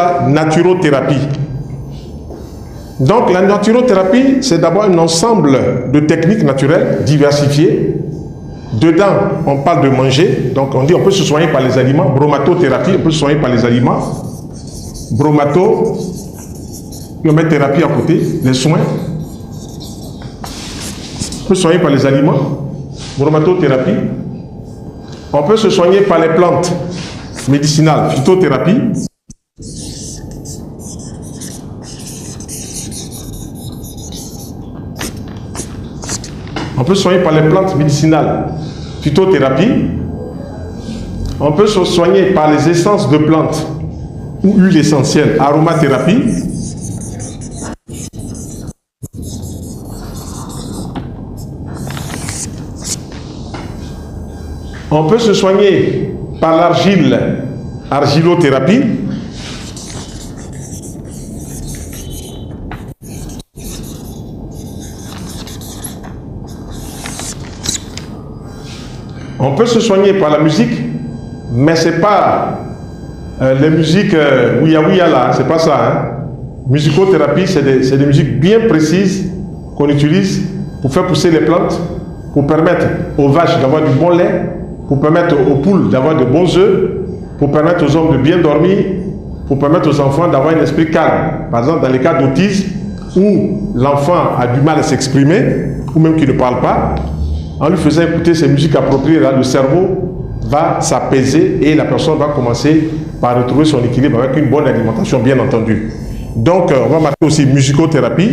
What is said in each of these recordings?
la naturothérapie. Donc la naturothérapie, c'est d'abord un ensemble de techniques naturelles diversifiées. Dedans, on parle de manger, donc on dit on peut se soigner par les aliments. Bromatothérapie, on peut se soigner par les aliments. Bromato, puis on met thérapie à côté, les soins. On peut se soigner par les aliments. Bromatothérapie. On peut se soigner par les plantes médicinales, phytothérapie. On peut se soigner par les plantes médicinales, phytothérapie. On peut se soigner par les essences de plantes ou huiles essentielles, aromathérapie. On peut se soigner par l'argile, argilothérapie. On peut se soigner par la musique, mais ce n'est pas les musiques ouya ouya là, c'est pas ça. Hein. Musicothérapie, c'est des musiques bien précises qu'on utilise pour faire pousser les plantes, pour permettre aux vaches d'avoir du bon lait, pour permettre aux poules d'avoir de bons œufs, pour permettre aux hommes de bien dormir, pour permettre aux enfants d'avoir un esprit calme. Par exemple, dans les cas d'autisme, où l'enfant a du mal à s'exprimer, ou même qu'il ne parle pas, en lui faisant écouter ces musiques appropriées, là, le cerveau va s'apaiser et la personne va commencer par retrouver son équilibre avec une bonne alimentation, bien entendu. Donc, on va marquer aussi musicothérapie.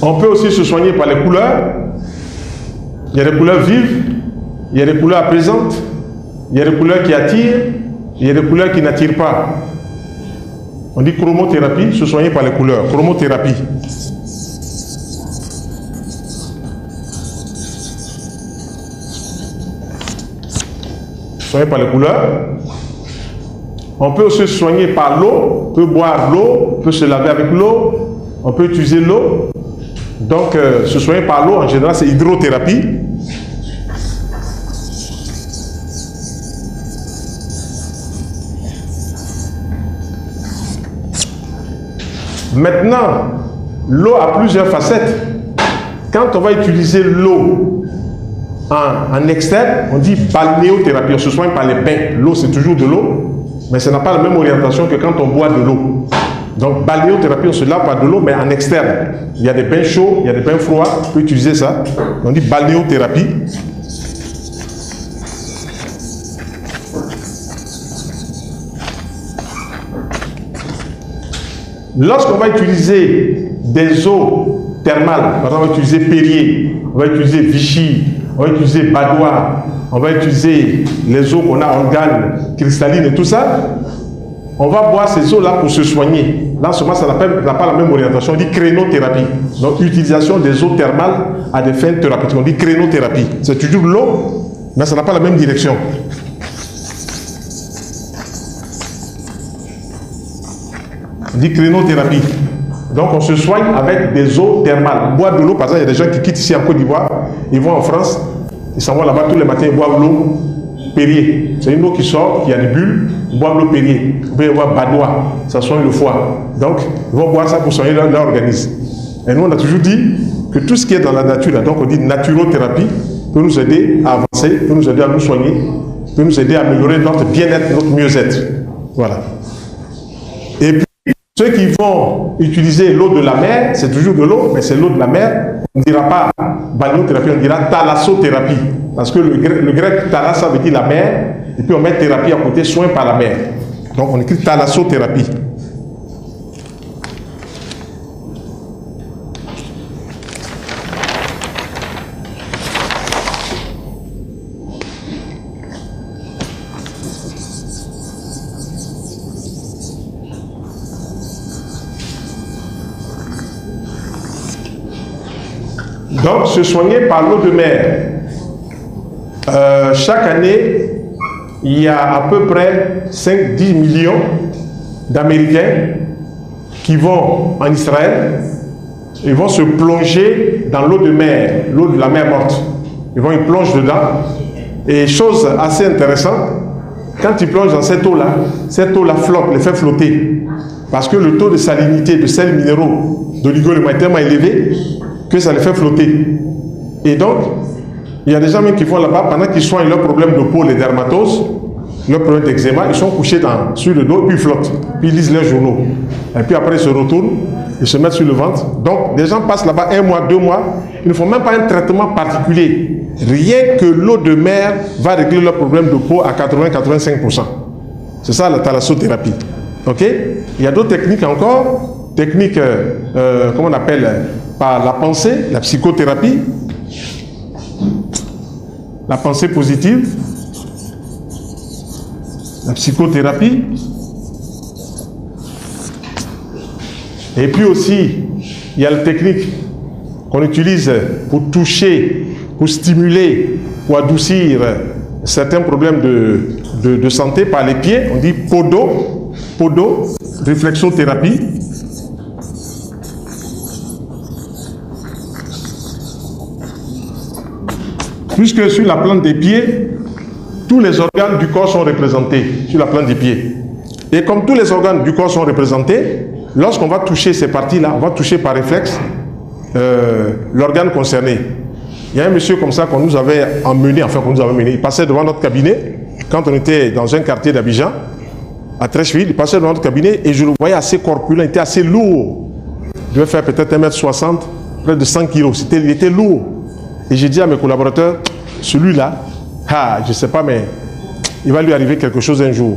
On peut aussi se soigner par les couleurs. Il y a des couleurs vives, il y a des couleurs apaisantes, il y a des couleurs qui attirent, il y a des couleurs qui n'attirent pas. On dit chromothérapie, se soigner par les couleurs. Chromothérapie. Soigner par les couleurs. On peut aussi se soigner par l'eau. On peut boire l'eau, on peut se laver avec l'eau, on peut utiliser l'eau. Donc, se soigner par l'eau, en général, c'est hydrothérapie. Maintenant, l'eau a plusieurs facettes. Quand on va utiliser l'eau en externe, on dit balnéothérapie. On se soigne par les bains. L'eau, c'est toujours de l'eau, mais ça n'a pas la même orientation que quand on boit de l'eau. Donc, balnéothérapie, on se lave par de l'eau, mais en externe. Il y a des bains chauds, il y a des bains froids. On peut utiliser ça. On dit balnéothérapie. Lorsqu'on va utiliser des eaux thermales, par exemple, on va utiliser Perrier, on va utiliser Vichy, on va utiliser Badois, on va utiliser les eaux qu'on a en organes, cristallines et tout ça, on va boire ces eaux-là pour se soigner. Là, en ce moment, ça n'a pas la même orientation. On dit crénothérapie. Donc, utilisation des eaux thermales à des fins thérapeutiques. On dit crénothérapie. C'est toujours l'eau, mais ça n'a pas la même direction. On dit crénothérapie. Donc, on se soigne avec des eaux thermales. Boire de l'eau, par exemple, il y a des gens qui quittent ici en Côte d'Ivoire, ils vont en France, ils s'en vont là-bas tous les matins, ils boivent l'eau Perrier. C'est une eau qui sort, qui a des bulles, ils boivent l'eau Perrier. Vous pouvez boire Badois, ça soigne le foie. Donc, ils vont boire ça pour soigner leur organisme. Et nous, on a toujours dit que tout ce qui est dans la nature, là, donc on dit naturothérapie, peut nous aider à avancer, peut nous aider à nous soigner, peut nous aider à améliorer notre bien-être, notre mieux-être. Voilà. Et puis, ceux qui vont utiliser l'eau de la mer, c'est toujours de l'eau, mais c'est l'eau de la mer. On ne dira pas balnéothérapie, on dira thalassothérapie. Parce que le grec thalas, ça veut dire la mer, et puis on met thérapie à côté, soin par la mer. Donc on écrit thalassothérapie. Donc, se soigner par l'eau de mer. Chaque année, il y a à peu près 5-10 millions d'Américains qui vont en Israël et vont se plonger dans l'eau de mer, l'eau de la mer morte. ils plongent dedans. Et chose assez intéressante, quand ils plongent dans cette eau-là flotte, les fait flotter. Parce que le taux de salinité de sels minéraux d'oligo-éléments est tellement élevé que ça les fait flotter. Et donc, il y a des gens même qui vont là-bas, pendant qu'ils soignent leurs problèmes de peau, les dermatoses, leurs problèmes d'eczéma, ils sont couchés sur le dos, puis ils flottent, puis ils lisent leurs journaux. Et puis après, ils se retournent, ils se mettent sur le ventre. Donc, des gens passent là-bas 1 mois, 2 mois, ils ne font même pas un traitement particulier. Rien que l'eau de mer va régler leurs problèmes de peau à 80-85%. C'est ça la thalassothérapie. Ok? Il y a d'autres techniques encore, techniques, comment on appelle, par la pensée, la psychothérapie, la pensée positive, la psychothérapie, et puis aussi, il y a la technique qu'on utilise pour toucher, pour stimuler, pour adoucir certains problèmes de santé par les pieds. On dit podo, réflexothérapie. Puisque sur la plante des pieds, tous les organes du corps sont représentés sur la plante des pieds. Et comme tous les organes du corps sont représentés, lorsqu'on va toucher ces parties-là, on va toucher par réflexe l'organe concerné. Il y a un monsieur comme ça qu'on nous avait emmené, il passait devant notre cabinet, quand on était dans un quartier d'Abidjan, à Treichville, il passait devant notre cabinet et je le voyais assez corpulent, il était assez lourd. Il devait faire peut-être 1m60, près de 100 kg, il était lourd. Et j'ai dit à mes collaborateurs, celui-là, je ne sais pas, mais il va lui arriver quelque chose un jour.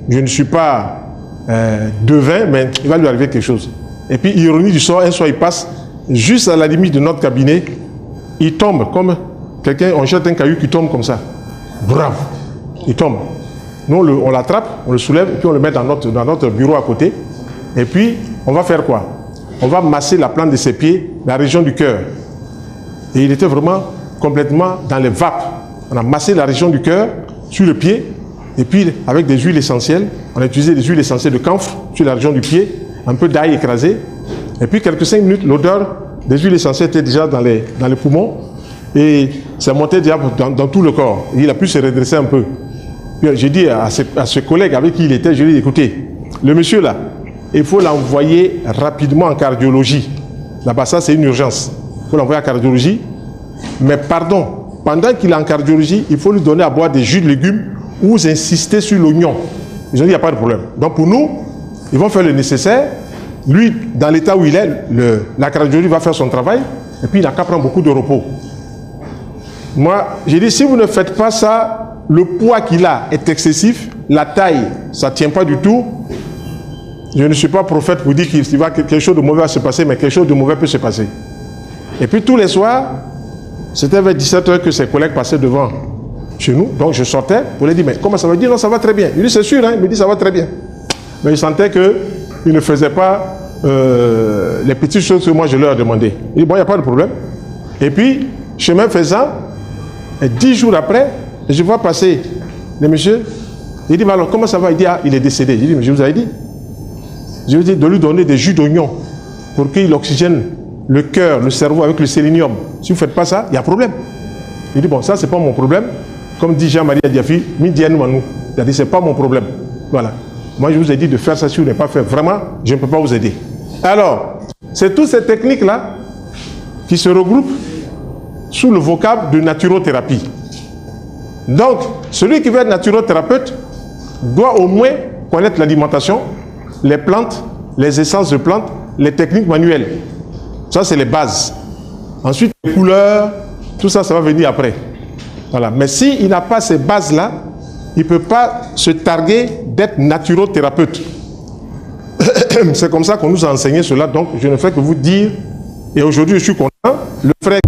Je ne suis pas devin, mais il va lui arriver quelque chose. Et puis, ironie du sort, un soir, il passe juste à la limite de notre cabinet, il tombe comme quelqu'un, on jette un caillou qui tombe comme ça. Bravo, il tombe. Nous, on l'attrape, on le soulève, et puis on le met dans notre bureau à côté. Et puis, on va faire quoi? On va masser la plante de ses pieds, la région du cœur. Et il était vraiment complètement dans les vapes. On a massé la région du cœur sur le pied, et puis avec des huiles essentielles, on a utilisé des huiles essentielles de camphre sur la région du pied, un peu d'ail écrasé, et puis quelques 5 minutes, l'odeur des huiles essentielles était déjà dans les poumons, et ça montait déjà dans tout le corps. Et il a pu se redresser un peu. J'ai dit à ce collègue avec qui il était, je lui ai dit, écoutez, le monsieur là, il faut l'envoyer rapidement en cardiologie. Là-bas, ça c'est une urgence. Il faut l'envoyer en cardiologie. Mais pardon, pendant qu'il est en cardiologie, il faut lui donner à boire des jus de légumes ou insister sur l'oignon. Ils ont dit, il n'y a pas de problème. Donc pour nous, ils vont faire le nécessaire. Lui, dans l'état où il est, la cardiologie va faire son travail. Et puis il n'a qu'à prendre beaucoup de repos. Moi, j'ai dit, si vous ne faites pas ça, le poids qu'il a est excessif, la taille, ça ne tient pas du tout. Je ne suis pas prophète pour dire qu'il va quelque chose de mauvais va se passer, mais quelque chose de mauvais peut se passer. Et puis tous les soirs, c'était vers 17h que ses collègues passaient devant chez nous. Donc je sortais pour lui dire, mais comment ça va? Il dit, non, ça va très bien. Il dit, c'est sûr, hein? Il me dit, ça va très bien. Mais il sentait qu'il ne faisait pas les petites choses que moi je leur demandais. Il dit, bon, il n'y a pas de problème. Et puis, chemin faisant, et 10 jours après, je vois passer le monsieur. Il dit, mais alors, comment ça va? Il dit, ah, il est décédé. Je dis, mais je vous avais dit. Je vous ai dit de lui donner des jus d'oignon pour qu'il oxygène le cœur, le cerveau avec le sélénium. Si vous ne faites pas ça, il y a problème. Il dit, bon, ça, c'est pas mon problème. Comme dit Jean-Marie Diafi, Midianou Manou. Il a dit, c'est pas mon problème. Voilà. Moi, je vous ai dit de faire ça. Si vous n'avez pas fait, vraiment, je ne peux pas vous aider. Alors, c'est toutes ces techniques-là qui se regroupent sous le vocable de naturothérapie. Donc, celui qui veut être naturothérapeute doit au moins connaître l'alimentation, les plantes, les essences de plantes, les techniques manuelles. Ça, c'est les bases. Ensuite, les couleurs, tout ça, ça va venir après. Voilà. Mais s'il n'a pas ces bases-là, il ne peut pas se targuer d'être naturothérapeute. C'est comme ça qu'on nous a enseigné cela, donc je ne fais que vous dire, et aujourd'hui je suis content, le frère